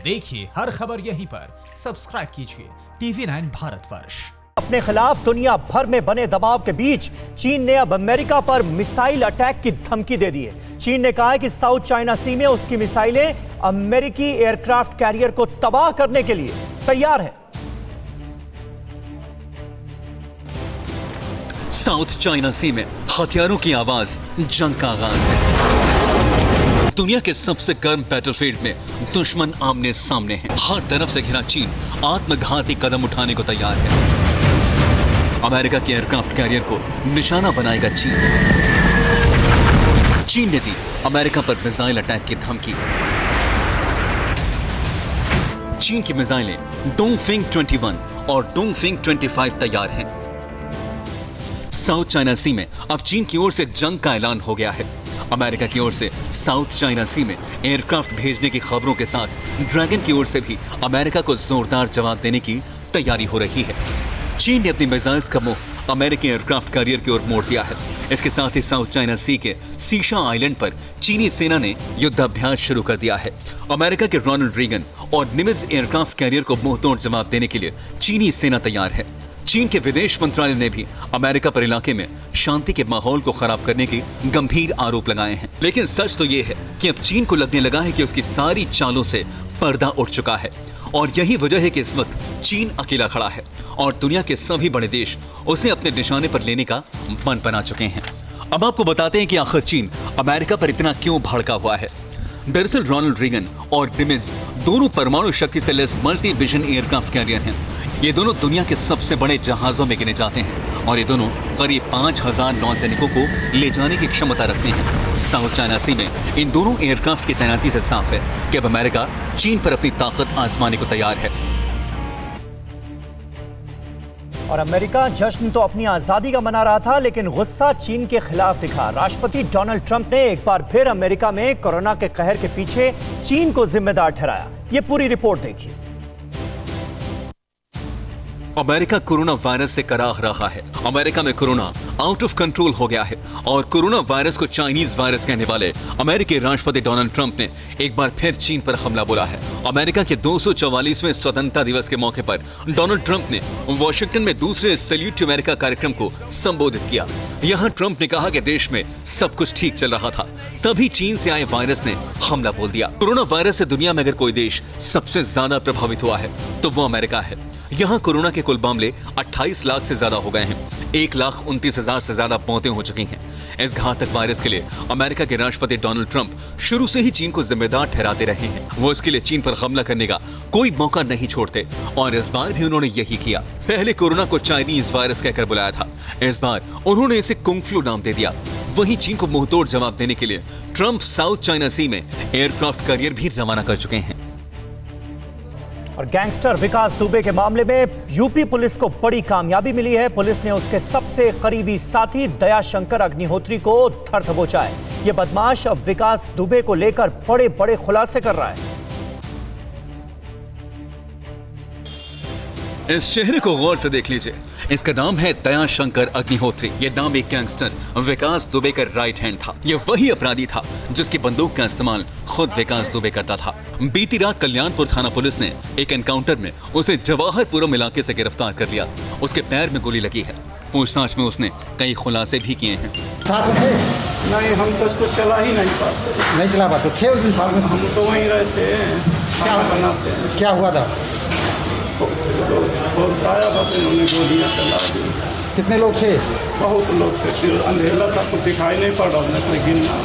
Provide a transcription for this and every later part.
देखिए हर खबर यहीं पर, सब्सक्राइब कीजिए TV9 भारतवर्ष। अपने खिलाफ दुनिया भर में बने दबाव के बीच चीन ने अब अमेरिका पर मिसाइल अटैक की धमकी दे दी है। चीन ने कहा है कि साउथ चाइना सी में उसकी मिसाइलें अमेरिकी एयरक्राफ्ट कैरियर को तबाह करने के लिए तैयार है। साउथ चाइना सी में हथियारों की आवाज, जंग का आगाज है। दुनिया के सबसे गर्म बैटलफील्ड में दुश्मन आमने सामने है। हर तरफ से घिरा चीन आत्मघाती कदम उठाने को तैयार है। अमेरिका के एयरक्राफ्ट कैरियर को निशाना बनाएगा चीन। चीन ने दी अमेरिका पर मिसाइल अटैक की धमकी। चीन की मिसाइलें डोंगफिंग 21 और डोंगफिंग 25 तैयार हैं। साउथ चाइना सी में अब चीन की ओर से जंग का ऐलान हो गया है। अमेरिका की ओर से साउथ चाइना सी में एयरक्राफ्ट भेजने की खबरों के साथ ड्रैगन की ओर से भी अमेरिका को जोरदार जवाब देने की तैयारी हो रही है। चीन ने अपनी मिसाइल्स का मुंह अमेरिकी एयरक्राफ्ट कैरियर की ओर मोड़ दिया है। इसके साथ ही साउथ चाइना सी के सीशा आइलैंड पर चीनी सेना ने युद्धाभ्यास शुरू कर दिया है। अमेरिका के रोनाल्ड रीगन और निमित्ज एयरक्राफ्ट कैरियर को मुंहतोड़ जवाब देने के लिए चीनी सेना तैयार है। चीन के विदेश मंत्रालय ने भी अमेरिका पर इलाके में शांति के माहौल को खराब करने के गंभीर आरोप लगाए हैं। लेकिन सच तो यह है कि अब चीन को लगने लगा है कि उसकी सारी चालों से पर्दा उठ चुका है और यही वजह है कि इस वक्त चीन अकेला खड़ा है और दुनिया के सभी बड़े देश उसे अपने निशाने पर लेने का मन बना चुके हैं। अब आपको बताते हैं कि आखिर चीन अमेरिका पर इतना क्यों भड़का हुआ है। दरअसल रोनाल्ड रीगन और निमित्ज दोनों परमाणु शक्ति से lace multi vision aircraft carrier हैं। ये दोनों दुनिया के सबसे बड़े जहाजों में गिने जाते हैं और ये दोनों करीब 5000 नौसैनिकों को ले जाने की क्षमता रखते हैं। साउथ चाइना सी में इन दोनों एयरक्राफ्ट की तैनाती से साफ है कि अब अमेरिका चीन पर अपनी ताकत आजमाने को तैयार है। और अमेरिका जश्न तो अपनी आजादी का मना रहा था, लेकिन गुस्सा चीन के खिलाफ दिखा। राष्ट्रपति डोनाल्ड ट्रंप ने एक बार फिर अमेरिका में कोरोना के कहर के पीछे चीन को जिम्मेदार ठहराया। ये पूरी रिपोर्ट देखिए। अमेरिका कोरोना वायरस से कराह रहा है। अमेरिका में कोरोना आउट ऑफ कंट्रोल हो गया है और कोरोना वायरस को चाइनीज वायरस कहने वाले अमेरिकी राष्ट्रपति डोनाल्ड ट्रंप ने एक बार फिर चीन पर हमला बोला है। अमेरिका के 244वें स्वतंत्रता दिवस के मौके पर डोनाल्ड ट्रंप ने वॉशिंगटन में दूसरे सैल्यूट टू अमेरिका कार्यक्रम को संबोधित किया। यहाँ ट्रंप ने कहा कि देश में सब कुछ ठीक चल रहा था, तभी चीन से आए वायरस ने हमला बोल दिया। कोरोना वायरस से दुनिया में अगर कोई देश सबसे ज्यादा प्रभावित हुआ है तो वो अमेरिका है। यहाँ कोरोना के कुल मामले 28 लाख से ज्यादा हो गए हैं। 1,29,000 से ज्यादा मौतें हो चुकी हैं। इस घातक वायरस के लिए अमेरिका के राष्ट्रपति डोनाल्ड ट्रंप शुरू से ही चीन को जिम्मेदार ठहराते रहे हैं। वो इसके लिए चीन पर हमला करने का कोई मौका नहीं छोड़ते और इस बार भी उन्होंने यही किया। पहले कोरोना को चाइनीज वायरस कहकर बुलाया था, इस बार उन्होंने इसे कुंग फ्लू नाम दे दिया। वहीं चीन को मुंहतोड़ जवाब देने के लिए ट्रंप साउथ चाइना सी में एयरक्राफ्ट कैरियर भी रवाना कर चुके हैं। और गैंगस्टर विकास दुबे के मामले में यूपी पुलिस को बड़ी कामयाबी मिली है। पुलिस ने उसके सबसे करीबी साथी दयाशंकर अग्निहोत्री को धर दबोचा है। यह बदमाश अब विकास दुबे को लेकर बड़े बड़े खुलासे कर रहा है। इस चेहरे को गौर से देख लीजिए। इसका नाम है दयाशंकर अग्निहोत्री। ये नाम एक गैंगस्टर विकास दुबे का राइट हैंड था। ये वही अपराधी था जिसकी बंदूक का इस्तेमाल खुद विकास दुबे करता था। बीती रात कल्याणपुर थाना पुलिस ने एक एनकाउंटर में उसे जवाहरपुरम इलाके से गिरफ्तार कर लिया। उसके पैर में गोली लगी है। पूछताछ में उसने कई खुलासे भी किए हैं। नहीं, हम तो इसको चला ही नहीं पाते। नहीं चला पाते थे उस दिन साल में? हम तो वहीं रहते हैं, क्या बनाते हैं। क्या हुआ था? बहुत आया, बस इन्होंने गोलियाँ चला दी। कितने लोग थे? बहुत लोग थे। फिर अंधेरा था, कुछ दिखाई नहीं पड़ रहा, उसने गिनना।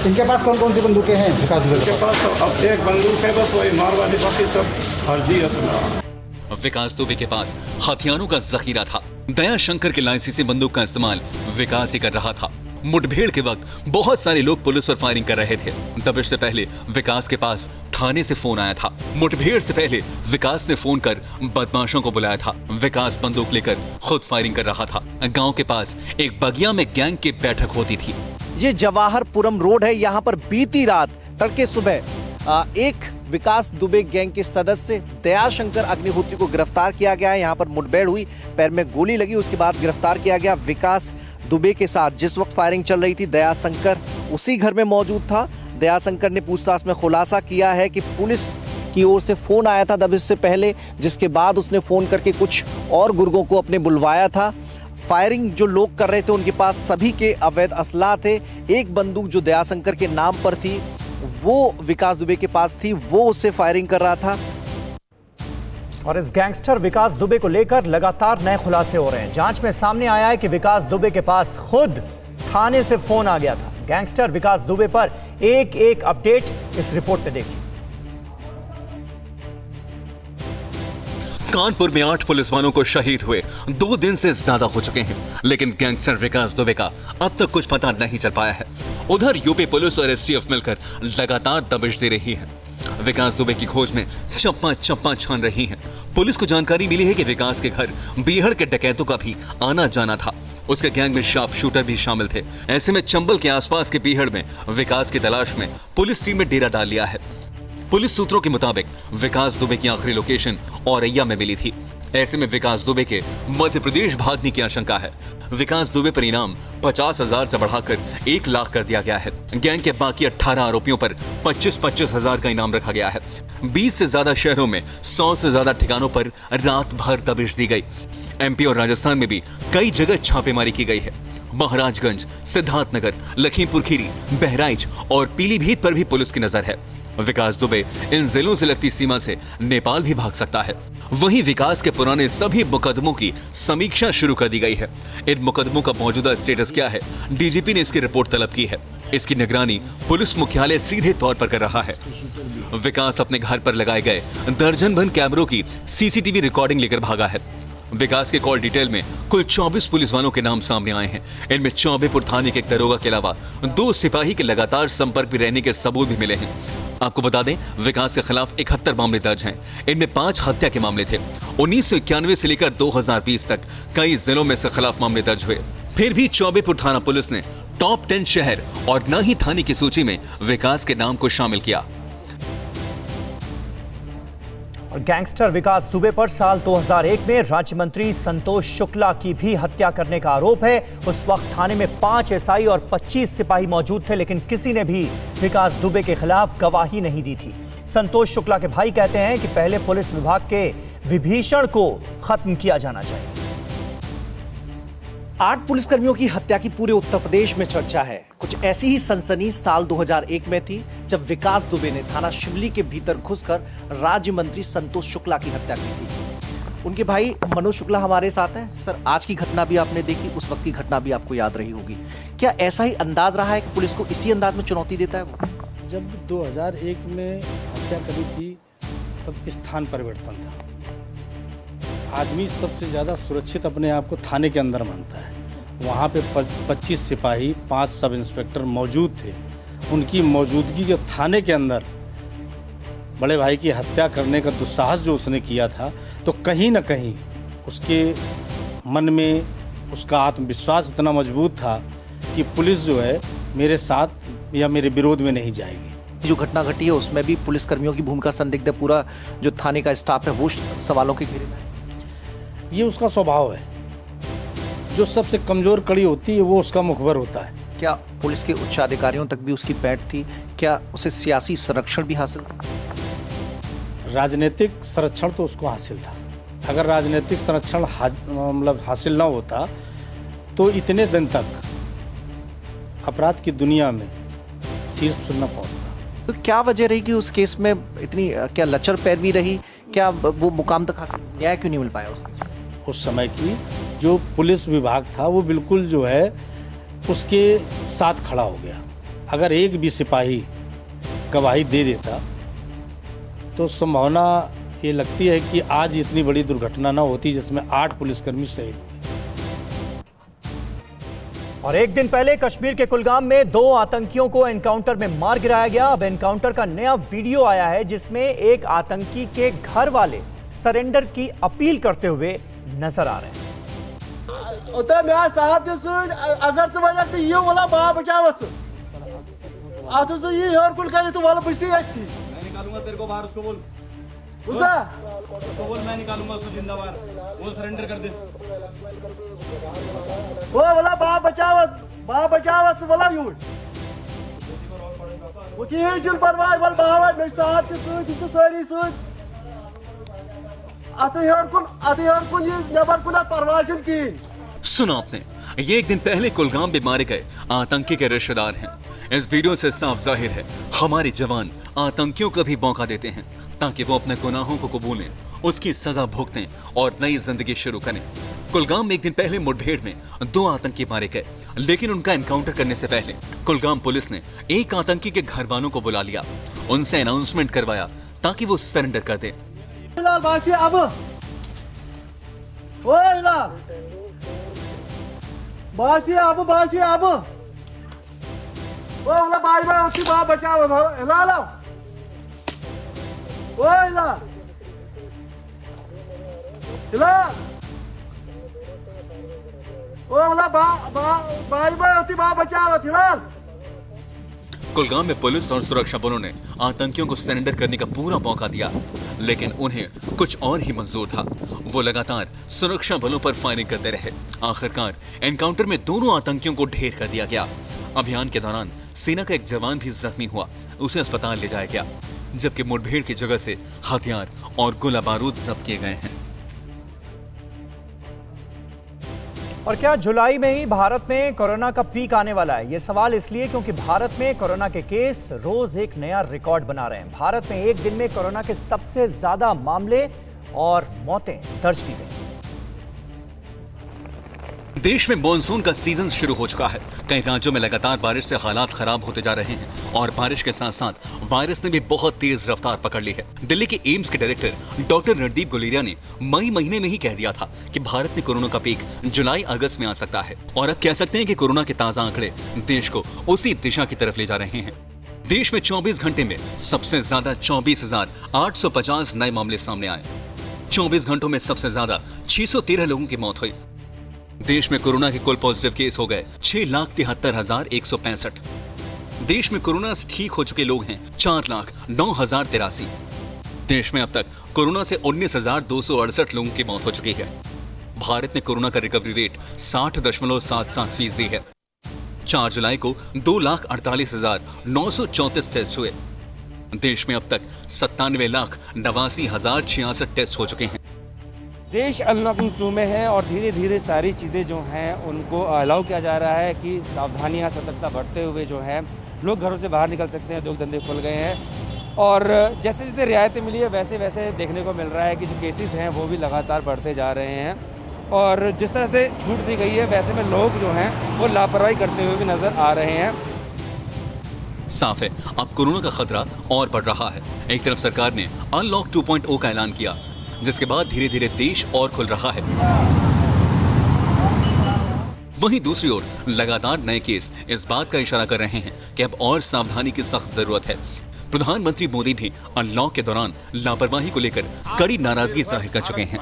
इनके पास कौन कौन सी बंदूकें हैं विकास दुबे के पास? अब एक बंदूक है, बस वही मारवाड़ी, बाकी सब फर्जी असला। विकास दुबे के पास हथियारों का जखीरा था। दयाशंकर के लाइसेंसी बंदूक का इस्तेमाल विकास ही कर रहा था। मुठभेड़ के वक्त बहुत सारे लोग पुलिस पर फायरिंग कर रहे थे। दबिश से पहले विकास के पास थाने से फोन आया था। मुठभेड़ से पहले विकास ने फोन कर बदमाशों को बुलाया था। विकास बंदूक लेकर खुद फायरिंग कर रहा था। गांव के पास एक बगिया में गैंग की बैठक होती थी। ये जवाहरपुरम रोड है। यहाँ पर बीती रात तड़के सुबह एक विकास दुबे गैंग के सदस्य दयाशंकर अग्निहोत्री को गिरफ्तार किया गया है। यहाँ पर मुठभेड़ हुई, पैर में गोली लगी, उसके बाद गिरफ्तार किया गया। विकास दुबे के साथ जिस वक्त फायरिंग चल रही थी दयाशंकर उसी घर में मौजूद था। दयाशंकर ने पूछताछ में खुलासा किया है कि पुलिस की ओर से फोन आया था दबिश से पहले, जिसके बाद उसने फोन करके कुछ और गुर्गों को अपने बुलवाया था। फायरिंग जो लोग कर रहे थे उनके पास सभी के अवैध असला थे। एक बंदूक जो दयाशंकर के नाम पर थी वो विकास दुबे के पास थी, वो उससे फायरिंग कर रहा था। और इस गैंगस्टर विकास दुबे को लेकर लगातार नए खुलासे हो रहे हैं। जांच में सामने आया है कि विकास दुबे के पास खुद थाने से फोन आ गया था। गैंगस्टर विकास दुबे पर एक एक अपडेट इस रिपोर्ट में देखिए। कानपुर में 8 पुलिस वालों को शहीद हुए 2 दिन से ज्यादा हो चुके हैं, लेकिन गैंगस्टर विकास दुबे का अब तक कुछ पता नहीं चल पाया है। उधर यूपी पुलिस और एसटीएफ मिलकर लगातार दबिश दे रही है। विकास दुबे की खोज में चप्पा चप्पा छान रही है। पुलिस को जानकारी मिली है कि विकास के घर बीहड़ के डकैतों का भी आना जाना था। उसके गैंग में शार्प शूटर भी शामिल थे। ऐसे में चंबल के आसपास के बीहड़ में विकास की तलाश में पुलिस टीम ने डेरा डाल लिया है। पुलिस सूत्रों के मुताबिक विकास दुबे की आखिरी लोकेशन औरैया में मिली थी। ऐसे में विकास दुबे के मध्य प्रदेश भागने की आशंका है। विकास दुबे पर इनाम 50,000 से बढ़ाकर 1 लाख कर दिया गया है। गैंग के बाकी 18 आरोपियों पर 25-25 हजार का इनाम रखा गया है। 20 से ज्यादा शहरों में 100 से ज्यादा ठिकानों पर रात भर दबिश दी गई। एमपी और राजस्थान में भी कई जगह छापेमारी की गई है। महाराजगंज, सिद्धार्थनगर, लखीमपुर खीरी, बहराइच और पीलीभीत पर भी पुलिस की नजर है। विकास दुबे इन जिलों से लगती सीमा से नेपाल भी भाग सकता है। वहीं विकास के पुराने सभी मुकदमों की समीक्षा शुरू कर दी गई है। इन मुकदमों का मौजूदा स्टेटस क्या है, डीजीपी ने इसकी रिपोर्ट तलब की है। इसकी निगरानी पुलिस मुख्यालय सीधे तौर पर कर रहा है। विकास अपने घर पर लगाए गए दर्जन भर कैमरों की सीसीटीवी रिकॉर्डिंग लेकर भागा है। विकास के कॉल डिटेल में कुल 24 पुलिस वालों के नाम सामने आए हैं। इनमें चौबेपुर थाने के एक दरोगा के अलावा 2 सिपाही के लगातार संपर्क में रहने के सबूत भी मिले हैं। आपको बता दें, विकास के खिलाफ 71 मामले दर्ज हैं। इनमें 5 हत्या के मामले थे। 1991 से लेकर 2020 तक कई जिलों में इसके खिलाफ मामले दर्ज हुए। फिर भी चौबेपुर थाना पुलिस ने टॉप 10 शहर और न ही थाने की सूची में विकास के नाम को शामिल किया। और गैंगस्टर विकास दुबे पर साल 2001 में राज्य मंत्री संतोष शुक्ला की भी हत्या करने का आरोप है। उस वक्त थाने में 5 एसआई और 25 सिपाही मौजूद थे, लेकिन किसी ने भी विकास दुबे के खिलाफ गवाही नहीं दी थी। संतोष शुक्ला के भाई कहते हैं कि पहले पुलिस विभाग के विभीषण को खत्म किया जाना चाहिए। 8 पुलिसकर्मियों की हत्या की पूरे उत्तर प्रदेश में चर्चा है। कुछ ऐसी ही सनसनी साल 2001 में थी, जब विकास दुबे ने थाना शिवली के भीतर घुसकर राज्य मंत्री संतोष शुक्ला की हत्या की थी। उनके भाई मनोज शुक्ला हमारे साथ हैं। सर, आज की घटना भी आपने देखी, उस वक्त की घटना भी आपको याद रही होगी। क्या ऐसा ही अंदाज रहा है कि पुलिस को इसी अंदाज में चुनौती देता है वो? जब 2001 में हत्या करी थी तब स्थान परिवर्तन था। आदमी सबसे ज़्यादा सुरक्षित अपने आप को थाने के अंदर मानता है। वहाँ पे 25 सिपाही, 5 सब इंस्पेक्टर मौजूद थे। उनकी मौजूदगी जो थाने के अंदर बड़े भाई की हत्या करने का दुस्साहस जो उसने किया था, तो कहीं ना कहीं उसके मन में उसका आत्मविश्वास इतना मजबूत था कि पुलिस जो है मेरे साथ या मेरे विरोध में नहीं जाएगी। जो घटना घटी है उसमें भी पुलिसकर्मियों की भूमिका संदिग्ध है। पूरा जो थाने का स्टाफ है वो सवालों के घेरे में है। ये उसका स्वभाव है। जो सबसे कमज़ोर कड़ी होती है वो उसका मुखबर होता है। क्या पुलिस के उच्च अधिकारियों तक भी उसकी पैठ थी? क्या उसे सियासी संरक्षण भी हासिल था? राजनीतिक संरक्षण तो उसको हासिल था। अगर राजनीतिक संरक्षण मतलब हासिल ना होता तो इतने दिन तक अपराध की दुनिया में शीर्ष पर न पहुंचता। तो क्या वजह रही कि उस केस में इतनी क्या लचर पैरवी रही? क्या वो मुकाम तक हासिल, न्याय क्यों नहीं मिल पाया उसको? उस समय की जो पुलिस विभाग था वो बिल्कुल जो है उसके साथ खड़ा हो गया। अगर एक भी सिपाही गवाही दे देता तो संभावना ये लगती है कि आज इतनी बड़ी दुर्घटना ना होती जिसमें 8 पुलिसकर्मी शहीद हुए। और एक दिन पहले कश्मीर के कुलगाम में 2 आतंकियों को एनकाउंटर में मार गिराया गया। अब एनकाउंटर का नया वीडियो आया है जिसमें एक आतंकी के घर वाले सरेंडर की अपील करते हुए नजर आ रहे हैं। अगर तो ये वाला बाप बचावत तो ये और कुल करे तो वाला पैसे आई थी। मैं निकालूंगा तेरे को बाहर, उसको बोल उसको बोल मैं निकालूंगा उसको जिंदा बाहर, बोल सरेंडर कर दे। वो वाला बाप बचावत वाला यूं वो कहीं चुन परवाह वल बावा मे साथ के सारी सूद अत हर कुन ये नबर कुन परवाह चुन की। सुना आपने, ये एक दिन पहले कुलगाम में मारे गए आतंकी के रिश्तेदार हैं। इस वीडियो से साफ जाहिर है हमारे जवान आतंकियों को भी मौका देते हैं ताकि वो अपने गुनाहों को कबूलें, उसकी सजा भुगतें और नई जिंदगी शुरू करें। कुलगाम में एक दिन पहले मुठभेड़ में 2 आतंकी मारे गए, लेकिन उनका एनकाउंटर करने से पहले कुलगाम पुलिस ने एक आतंकी के घर वालों को बुला लिया, उनसे अनाउंसमेंट करवाया ताकि वो सरेंडर कर दें। कुलगाम में पुलिस और सुरक्षा बलों ने आतंकियों को सरेंडर करने का पूरा मौका दिया, लेकिन उन्हें कुछ और ही मंजूर था। वो लगातार सुरक्षा बलों पर फायरिंग करते रहे। आखिरकार एनकाउंटर में दोनों आतंकियों को ढेर कर दिया गया। अभियान के दौरान सेना का एक जवान भी जख्मी हुआ, उसे अस्पताल ले जाया गया, जबकि मुठभेड़ की जगह से हथियार और गोला बारूद जब्त किए गए हैं। और क्या जुलाई में ही भारत में कोरोना का पीक आने वाला है? ये सवाल इसलिए क्योंकि भारत में कोरोना के केस रोज एक नया रिकॉर्ड बना रहे हैं। भारत में एक दिन में कोरोना के सबसे ज्यादा मामले और मौतें दर्ज की गई। देश में मॉनसून का सीजन शुरू हो चुका है। कई राज्यों में लगातार बारिश से हालात खराब होते जा रहे हैं और बारिश के साथ साथ वायरस ने भी बहुत तेज रफ्तार पकड़ ली है। दिल्ली के एम्स के डायरेक्टर डॉक्टर रणदीप गुलेरिया ने मई महीने में ही कह दिया था कि भारत में कोरोना का पीक जुलाई अगस्त में आ सकता है, और अब कह सकते हैं कि कोरोना के ताजा आंकड़े देश को उसी दिशा की तरफ ले जा रहे हैं। देश में 24 घंटे में सबसे ज्यादा 24,850 नए मामले सामने आए। 24 घंटों में सबसे ज्यादा 613 लोगों की मौत हुई। देश में कोरोना के कुल पॉजिटिव केस हो गए 6,73,165। देश में कोरोना से ठीक हो चुके लोग हैं 4,09,083। देश में अब तक कोरोना से 19,268 लोगों की मौत हो चुकी है। भारत में कोरोना का रिकवरी रेट 60.77% है। 4 जुलाई को 2,48,934 टेस्ट हुए। देश में अब तक 97,89,066 टेस्ट हो चुके हैं। देश अनलॉकिंग 2 में है और धीरे धीरे सारी चीज़ें जो हैं उनको अलाउ किया जा रहा है कि सावधानियां, सतर्कता बढ़ते हुए जो है लोग घरों से बाहर निकल सकते हैं, उद्योग धंधे खुल गए हैं और जैसे जैसे रियायतें मिली है वैसे वैसे देखने को मिल रहा है कि जो केसेस हैं वो भी लगातार बढ़ते जा रहे हैं और जिस तरह से छूट दी गई है वैसे में लोग जो हैं वो लापरवाही करते हुए भी नज़र आ रहे हैं। साफ है अब कोरोना का खतरा और बढ़ रहा है। एक तरफ सरकार ने अनलॉक 2.0 का ऐलान किया, जिसके बाद धीरे धीरे देश और खुल रहा है। वहीं दूसरी ओर लगातार नए केस इस बात का इशारा कर रहे हैं कि अब और सावधानी की सख्त जरूरत है। प्रधानमंत्री मोदी भी अनलॉक के दौरान लापरवाही को लेकर कड़ी नाराजगी जाहिर कर चुके हैं।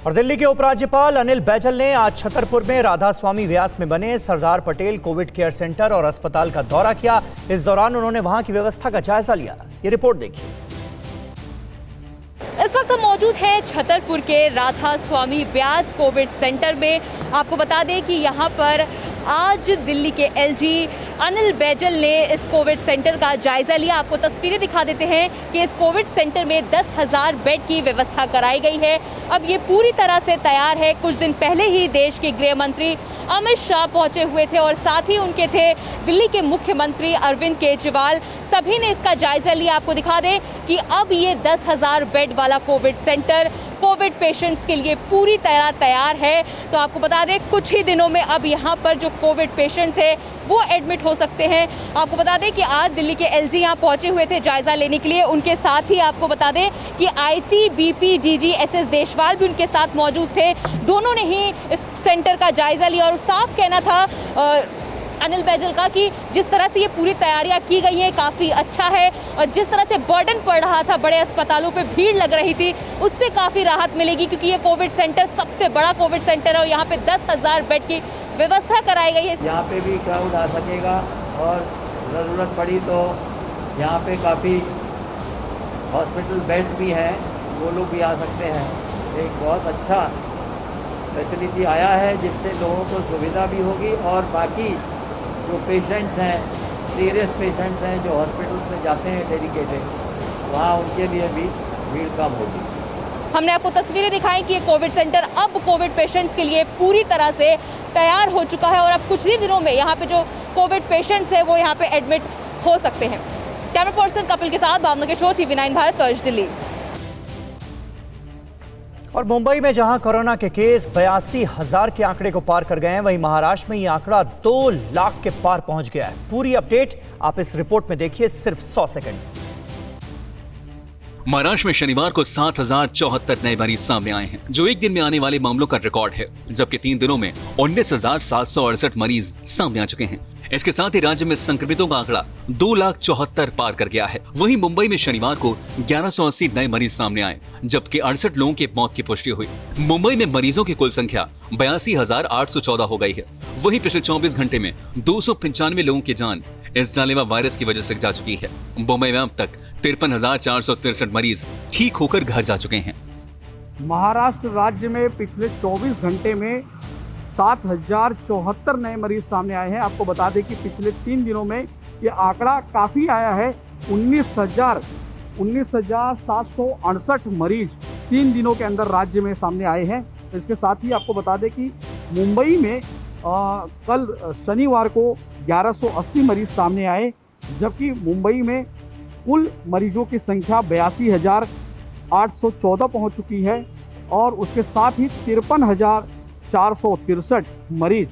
और दिल्ली के उपराज्यपाल अनिल बैजल ने आज छतरपुर में राधा स्वामी व्यास में बने Sardar Patel Covid care centre और अस्पताल का दौरा किया। इस दौरान उन्होंने वहां की व्यवस्था का जायजा लिया। ये रिपोर्ट देखिए। इस वक्त हम मौजूद हैं छतरपुर के राधा स्वामी व्यास कोविड सेंटर में। आपको बता दें कि यहाँ पर आज दिल्ली के एलजी अनिल बैजल ने इस कोविड सेंटर का जायजा लिया। आपको तस्वीरें दिखा देते हैं कि इस कोविड सेंटर में 10,000 बेड की व्यवस्था कराई गई है। अब ये पूरी तरह से तैयार है। कुछ दिन पहले ही देश के गृह मंत्री अमित शाह पहुंचे हुए थे और साथ ही उनके थे दिल्ली के मुख्यमंत्री अरविंद केजरीवाल। सभी ने इसका जायजा लिया। आपको दिखा दें कि अब ये 10,000 बेड वाला कोविड सेंटर कोविड पेशेंट्स के लिए पूरी तरह तैयार है। तो आपको बता दें कुछ ही दिनों में अब यहाँ पर जो कोविड पेशेंट्स हैं वो एडमिट हो सकते हैं। आपको बता दें कि आज दिल्ली के एलजी यहाँ पहुँचे हुए थे जायजा लेने के लिए। उनके साथ ही आपको बता दें कि आईटीबीपी डीजी एसएस देशवाल भी उनके साथ मौजूद थे। दोनों ने ही इस सेंटर का जायजा लिया और साफ कहना था अनिल बैजल का कि जिस तरह से ये पूरी तैयारियां की गई हैं काफ़ी अच्छा है और जिस तरह से बर्डन पड़ रहा था, बड़े अस्पतालों पे भीड़ लग रही थी, उससे काफ़ी राहत मिलेगी क्योंकि ये कोविड सेंटर सबसे बड़ा कोविड सेंटर है और यहाँ पे 10,000 बेड की व्यवस्था कराई गई है। यहाँ पे भी क्राउड आ सकेगा और ज़रूरत पड़ी तो यहाँ पे काफ़ी हॉस्पिटल बेड्स भी हैं, वो लोग भी आ सकते हैं। एक बहुत अच्छा फैसिलिटी आया है जिससे लोगों को सुविधा भी होगी और बाकी जो पेशेंट्स हैं, सीरियस पेशेंट्स हैं जो हॉस्पिटल्स में जाते हैं डेडिकेटेड, वहाँ उनके लिए भी भीड़ कम होगी। हमने आपको तस्वीरें दिखाई कि ये कोविड सेंटर अब कोविड पेशेंट्स के लिए पूरी तरह से तैयार हो चुका है और अब कुछ ही दिनों में यहाँ पे जो कोविड पेशेंट्स हैं वो यहाँ पे एडमिट हो सकते हैं। कैमरा पर्सन कपिल के साथ भावना के शो TV9 भारत वर्ष दिल्ली। और मुंबई में जहां कोरोना के केस 82,000 के आंकड़े को पार कर गए हैं, वहीं महाराष्ट्र में ये आंकड़ा 2 लाख के पार पहुंच गया है। पूरी अपडेट आप इस रिपोर्ट में देखिए सिर्फ 100 सेकंड। महाराष्ट्र में शनिवार को 7,074 नए मरीज सामने आए हैं, जो एक दिन में आने वाले मामलों का रिकॉर्ड है, जबकि 3 दिनों में 19,768 मरीज सामने आ चुके हैं। इसके साथ ही राज्य में संक्रमितों का आंकड़ा 2,74,000 पार कर गया है। वहीं मुंबई में शनिवार को 1180 नए मरीज सामने आए, जबकि 68 लोगों की मौत की पुष्टि हुई। मुंबई में मरीजों की कुल संख्या 82,814 हो गई है। वहीं पिछले 24 घंटे में 295 लोगों की जान इस जानलेवा वायरस की वजह से जा चुकी है। मुंबई में अब तक 53,463 मरीज ठीक होकर घर जा चुके हैं। महाराष्ट्र राज्य में पिछले 24 घंटे में 7,074 नए मरीज सामने आए हैं। आपको बता दें कि पिछले 3 दिनों में ये आंकड़ा काफ़ी आया है। 19,768 मरीज 3 दिनों के अंदर राज्य में सामने आए हैं। इसके साथ ही आपको बता दें कि मुंबई में कल शनिवार को 1180 मरीज सामने आए, जबकि मुंबई में कुल मरीजों की संख्या 82,814 पहुंच चुकी है और उसके साथ ही 53,463 मरीज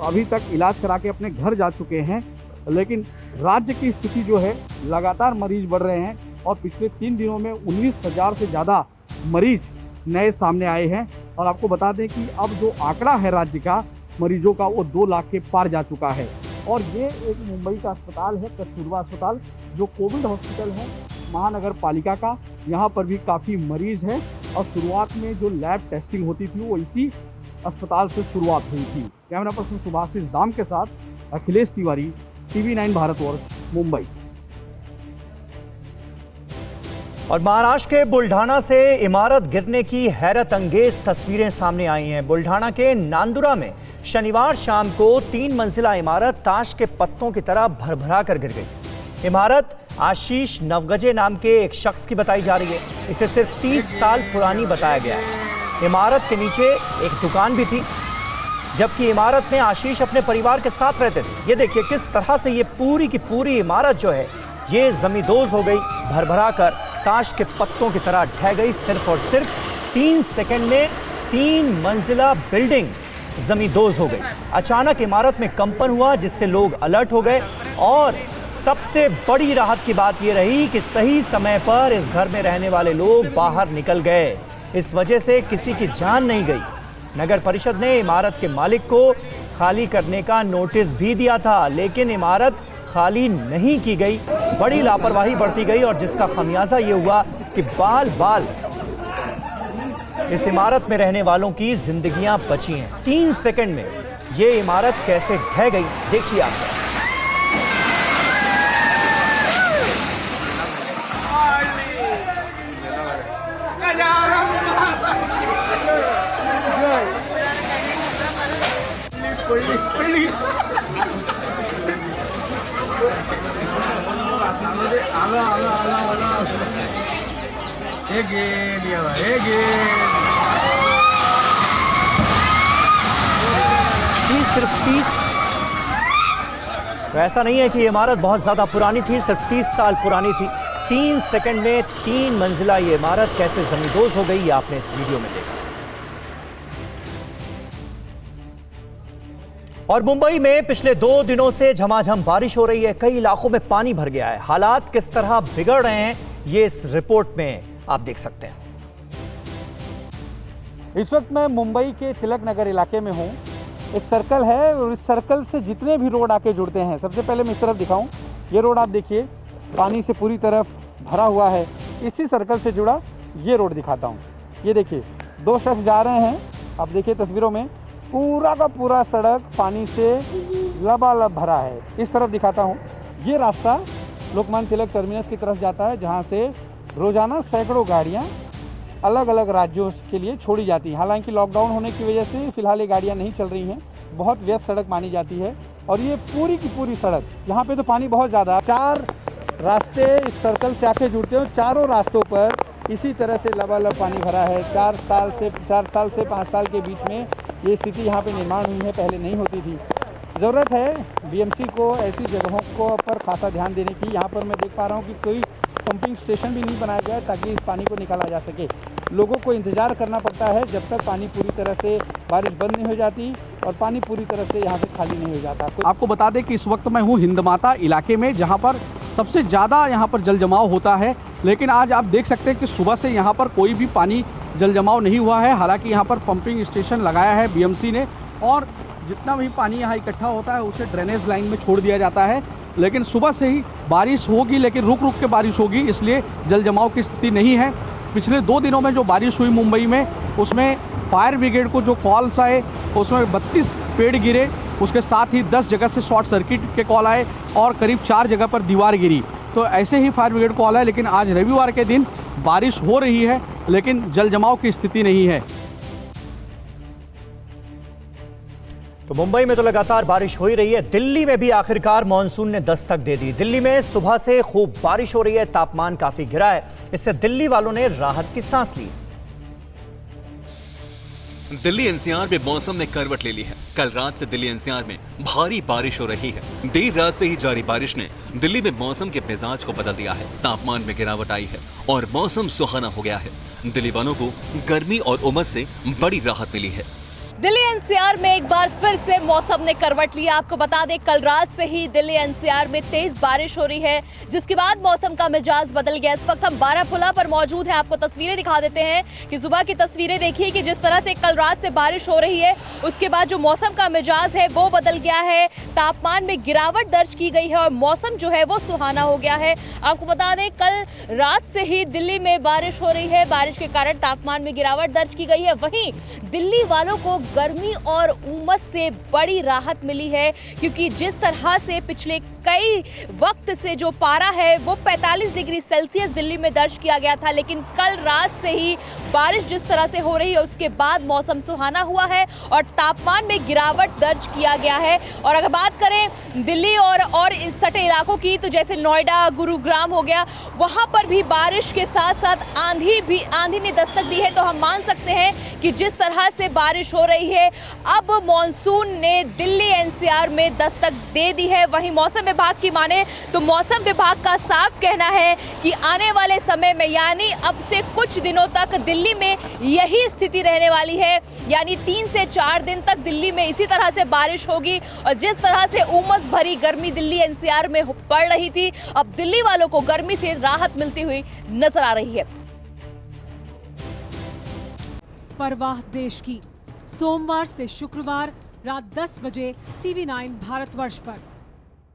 अभी तक इलाज करा के अपने घर जा चुके हैं। लेकिन राज्य की स्थिति जो है, लगातार मरीज बढ़ रहे हैं और पिछले 3 दिनों में 19,000 से ज़्यादा मरीज नए सामने आए हैं। और आपको बता दें कि अब जो आंकड़ा है राज्य का मरीजों का, वो 2 लाख के पार जा चुका है। और ये एक मुंबई का अस्पताल है, कस्तूरबा अस्पताल, जो कोविड हॉस्पिटल है महानगर पालिका का। यहाँ पर भी काफ़ी मरीज हैं और शुरुआत में जो लैब टेस्टिंग होती थी वो इसी अस्पताल से शुरुआत हुई थी। कैमरा पर्सन सुभाषिष दाम के साथ अखिलेश तिवारी, TV9 भारतवर्ष, मुंबई। और महाराष्ट्र के बुल्ढाना से इमारत गिरने की हैरत अंगेज तस्वीरें सामने आई हैं। बुल्ढाना के नांदुरा में शनिवार शाम को 3 मंजिला इमारत ताश के पत्तों की तरह भरभरा कर गिर गई। इमारत आशीष नवगजे नाम के एक शख्स की बताई जा रही है। इसे सिर्फ 30 साल पुरानी बताया गया है। इमारत के नीचे एक दुकान भी थी, जबकि इमारत में आशीष अपने परिवार के साथ रहते थे। ये देखिए किस तरह से ये पूरी की पूरी इमारत जो है ये जमींदोज हो गई, भरभरा कर ताश के पत्तों की तरह ढह गई। सिर्फ और सिर्फ 3 सेकंड में 3 मंजिला बिल्डिंग जमींदोज हो गई। अचानक इमारत में कंपन हुआ, जिससे लोग अलर्ट हो गए। और सबसे बड़ी राहत की बात यह रही कि सही समय पर इस घर में रहने वाले लोग बाहर निकल गए। इस वजह से किसी की जान नहीं गई। नगर परिषद ने इमारत के मालिक को खाली करने का नोटिस भी दिया था, लेकिन इमारत खाली नहीं की गई। बड़ी लापरवाही बरती गई और जिसका खमियाजा ये हुआ कि बाल बाल इस इमारत में रहने वालों की जिंदगियां बची हैं। 3 सेकंड में ये इमारत कैसे ढह गई, देखिए आप। सिर्फ 30। तो ऐसा नहीं है कि ये इमारत बहुत ज्यादा पुरानी थी, सिर्फ 30 साल पुरानी थी। 3 सेकंड में 3 मंजिला ये इमारत कैसे जमींदोज हो गई, ये आपने इस वीडियो में देखा। और मुंबई में पिछले 2 दिनों से झमाझम बारिश हो रही है। कई इलाकों में पानी भर गया है। हालात किस तरह बिगड़ रहे हैं ये इस रिपोर्ट में आप देख सकते हैं। इस वक्त मैं मुंबई के तिलक नगर इलाके में हूँ। एक सर्कल है और इस सर्कल से जितने भी रोड आके जुड़ते हैं, सबसे पहले मैं इस तरफ दिखाऊं। ये रोड आप देखिए पानी से पूरी तरफ भरा हुआ है। इसी सर्कल से जुड़ा ये रोड दिखाता हूँ। ये देखिए 2 शख्स जा रहे हैं। आप देखिए तस्वीरों में पूरा का पूरा सड़क पानी से लबालब भरा है। इस तरफ दिखाता हूँ। ये रास्ता लोकमान्य तिलक टर्मिनस की तरफ जाता है, जहाँ से रोज़ाना सैकड़ों गाड़ियाँ अलग अलग राज्यों के लिए छोड़ी जाती हैं। हालांकि लॉकडाउन होने की वजह से फ़िलहाल ये गाड़ियाँ नहीं चल रही हैं। बहुत व्यस्त सड़क मानी जाती है। और ये पूरी की पूरी सड़क, यहाँ पे तो पानी बहुत ज़्यादा, 4 रास्ते इस सर्कल से आके जुड़ते हैं, चारों रास्तों पर इसी तरह से लबालब पानी भरा है। 4 साल से 5 साल के बीच में ये स्थिति यहाँ पे निर्माण हुई है, पहले नहीं होती थी। ज़रूरत है बीएमसी को ऐसी जगहों को पर खासा ध्यान देने की। यहाँ पर मैं देख पा रहा हूँ कि कोई पंपिंग स्टेशन भी नहीं बनाया गया है ताकि इस पानी को निकाला जा सके। लोगों को इंतज़ार करना पड़ता है जब तक पानी पूरी तरह से, बारिश बंद नहीं हो जाती और पानी पूरी तरह से यहाँ से खाली नहीं हो जाता। आपको बता दें कि इस वक्त मैं हूँ हिंदमाता इलाके में, जहाँ पर सबसे ज़्यादा यहाँ पर जल जमाव होता है, लेकिन आज आप देख सकते हैं कि सुबह से यहाँ पर कोई भी पानी जल जमाव नहीं हुआ है। हालांकि यहाँ पर पंपिंग स्टेशन लगाया है बीएमसी ने और जितना भी पानी यहाँ इकट्ठा होता है उसे ड्रेनेज लाइन में छोड़ दिया जाता है। लेकिन सुबह से ही बारिश होगी, लेकिन रुक रुक के बारिश होगी, इसलिए जल जमाव की स्थिति नहीं है। पिछले 2 दिनों में जो बारिश हुई मुंबई में, उसमें फायर ब्रिगेड को जो कॉल्स आए उसमें 32 पेड़ गिरे, उसके साथ ही 10 जगह से शॉर्ट सर्किट के कॉल आए और करीब 4 जगह पर दीवार गिरी। तो ऐसे ही फायर ब्रिगेड कॉल है। लेकिन आज रविवार के दिन बारिश हो रही है, लेकिन जल जमाव की स्थिति नहीं है। तो मुंबई में तो लगातार बारिश हो ही रही है। दिल्ली में भी आखिरकार मानसून ने दस्तक दे दी। दिल्ली में सुबह से खूब बारिश हो रही है, तापमान काफी गिरा है। इससे दिल्ली वालों ने राहत की सांस ली। दिल्ली एनसीआर में मौसम ने करवट ले ली है। कल रात से दिल्ली एनसीआर में भारी बारिश हो रही है। देर रात से ही जारी बारिश ने दिल्ली में मौसम के मिजाज को बदल दिया है। तापमान में गिरावट आई है और मौसम सुहाना हो गया है। दिल्ली वालों को गर्मी और उमस से बड़ी राहत मिली है। दिल्ली एनसीआर में एक बार फिर से मौसम ने करवट लिया। आपको बता दें कल रात से ही दिल्ली एनसीआर में तेज बारिश हो रही है, जिसके बाद मौसम का मिजाज बदल गया। इस वक्त हम बारापुला पर मौजूद हैं। आपको तस्वीरें दिखा देते हैं कि सुबह की तस्वीरें देखिए कि जिस तरह से कल रात से बारिश हो रही है, उसके बाद जो मौसम का मिजाज है वो बदल गया है। तापमान में गिरावट दर्ज की गई है और मौसम जो है वो सुहाना हो गया है। आपको बता दें कल रात से ही दिल्ली में बारिश हो रही है। बारिश के कारण तापमान में गिरावट दर्ज की गई है। वहीं दिल्ली वालों को गर्मी और उमस से बड़ी राहत मिली है, क्योंकि जिस तरह से पिछले कई वक्त से जो पारा है वो 45 डिग्री सेल्सियस दिल्ली में दर्ज किया गया था, लेकिन कल रात से ही बारिश जिस तरह से हो रही है उसके बाद मौसम सुहाना हुआ है और तापमान में गिरावट दर्ज किया गया है। और अगर बात करें दिल्ली और इस सटे इलाकों की, तो जैसे नोएडा, गुरुग्राम हो गया, वहां पर भी बारिश के साथ साथ आंधी ने दस्तक दी है। तो हम मान सकते हैं कि जिस तरह से बारिश हो रही है, अब मॉनसून ने दिल्ली एनसीआर में दस्तक दे दी है। वहीं मौसम विभाग की माने तो मौसम विभाग का साफ कहना है कि आने वाले समय में, यानी अब से कुछ दिनों तक दिल्ली में यही स्थिति रहने वाली है। यानी 3 से 4 दिन तक दिल्ली में इसी तरह से बारिश होगी और जिस तरह से उमस भरी गर्मी दिल्ली एनसीआर में पड़ रही थी, अब दिल्ली वालों को गर्मी से राहत मिलती हुई नजर आ रही है। परवाह देश की, सोमवार से शुक्रवार रात 10 बजे TV9 भारतवर्ष पर।